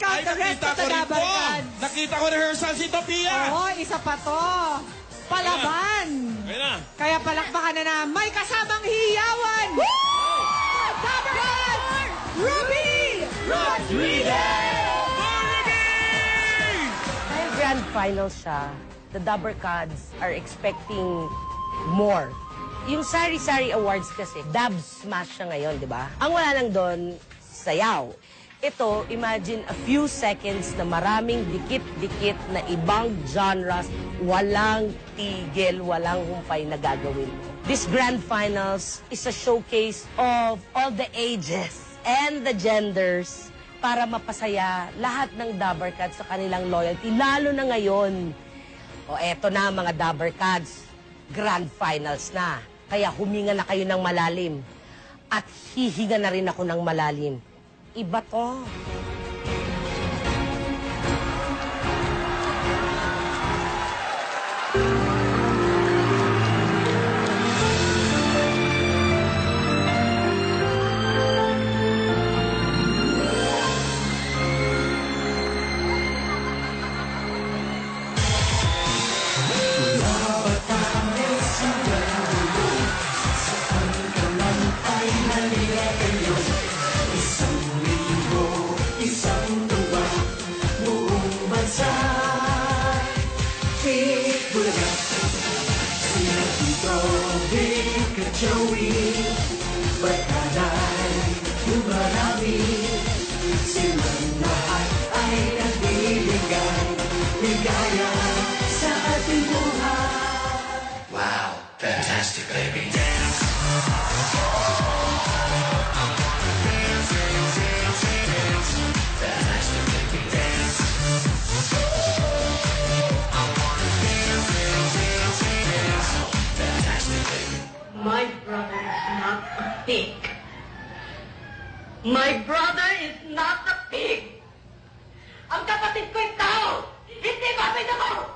out the rest of the Dabber Cats. Nakita ko rehearsal si Topia. Oo, isa pa to. Palaban. Ayun na. Kaya palakpakan na may kasamang hiyawan. Woo! Dabber Cats! Ruby Rodriguez! Dahil grand final siya, the Dabber Cats are expecting more. Yung Sari-Sari Awards kasi, dub smash siya ngayon, di ba? Ang wala lang doon, sayaw. Ito, imagine a few seconds na maraming dikit-dikit na ibang genres, walang tigil, walang humpay na gagawin mo. This grand finals is a showcase of all the ages and the genders para mapasaya lahat ng Dabber Cats sa kanilang loyalty, lalo na ngayon. O eto na mga Dabber Cats, grand finals na. Kaya huminga na kayo ng malalim. At hihinga na rin ako ng malalim. Iba to. Joey, pagkanay, yung marami, silang lahat ay nagbibigay, ligaya sa ating buhay. Wow, fantastic, baby. My brother is not a pig. My brother is not a pig. Ang kapatid ko'y tao. Hindi babay na mo.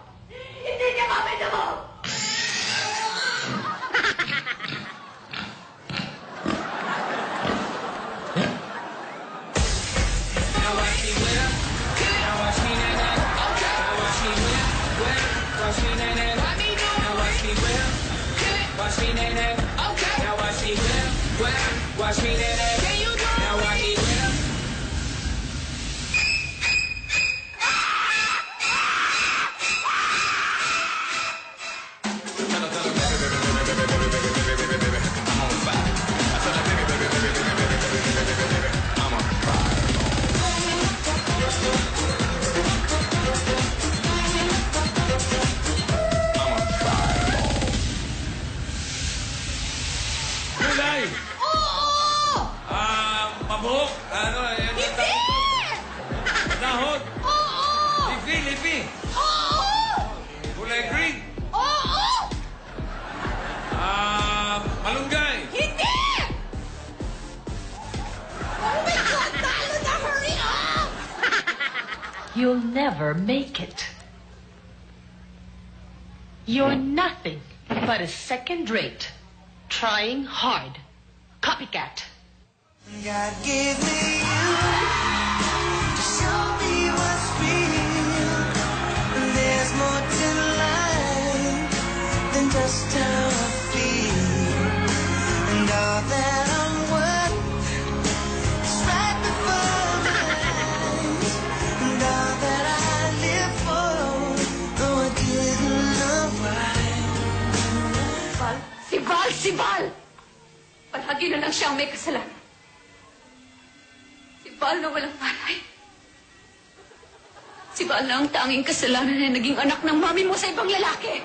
Hindi niya babay na mo. Now watch me whip. Now watch me na-na. Now watch me whip. Watch me na-na. Now watch me whip. Watch me na-na. Now watch me whip. Watch me na-na. Now watch me whip. Mabuk? Ano? Hindi! Nahod? Oo! Lipi! Oo! Kulay green? Oo! Malunggay? Hindi! Oh my God! Talo na! Hurry up! You'll never make it. You're nothing but a second-rate, trying hard copycat. God gave me you to show me what's real. There's more to life than just how I feel. And all that I'm worth is right before my eyes. And all that I live for, though I didn't know why. Si Val! Palagi na lang siyang may kasalanan. Si Val na walang malay. Si Val na ang tanging kasalanan na naging anak ng mami mo sa ibang lalaki.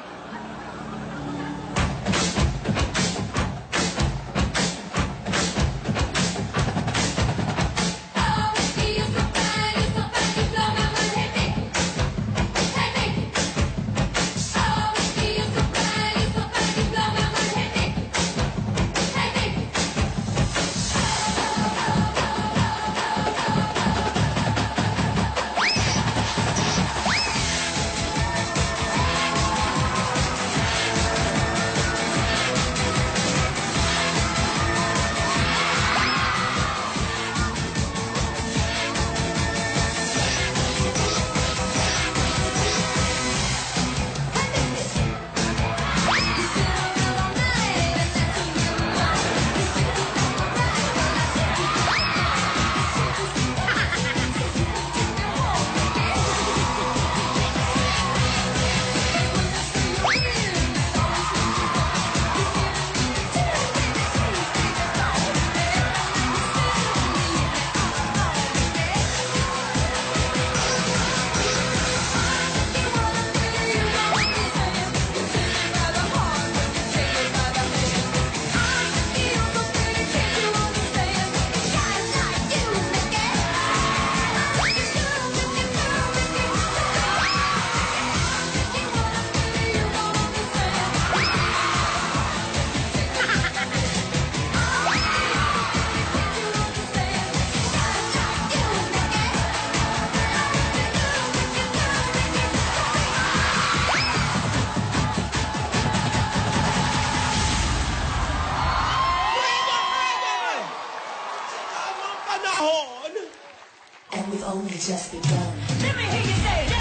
and we've only just begun. Let me hear you say, yeah.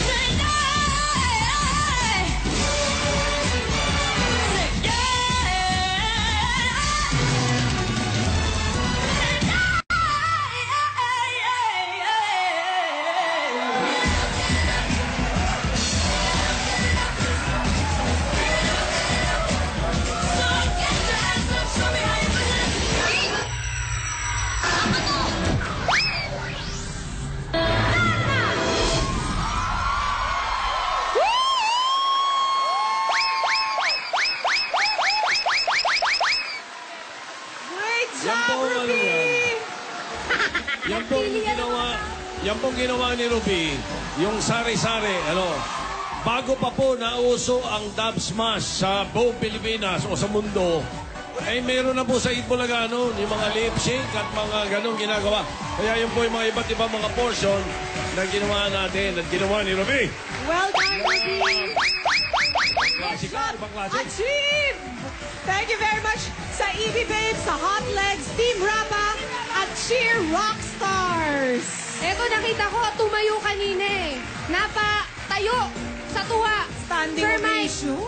Say, yeah. Say, Great Yan job, po, ano Ruby! Yan pong ginawa ni Ruby, yung sari-sari, bago pa po nauso ang Dub Smash sa buong Pilipinas o sa mundo, ay meron na po sa Itbulaga yung mga lip sync at mga ganong ginagawa. Kaya yun po yung mga iba't ibang mga portion na ginawa natin at ginawa ni Ruby. Well done, Ruby! Klasika, ibang klase. Achieve! Thank you very much sa EB Babes, sa Hot Legs, Team Rapa, at Cheer Rockstars! Eto, nakita ko, tumayo kanina eh. Napatayo sa tuwa. Standing Sir Mike, ovation.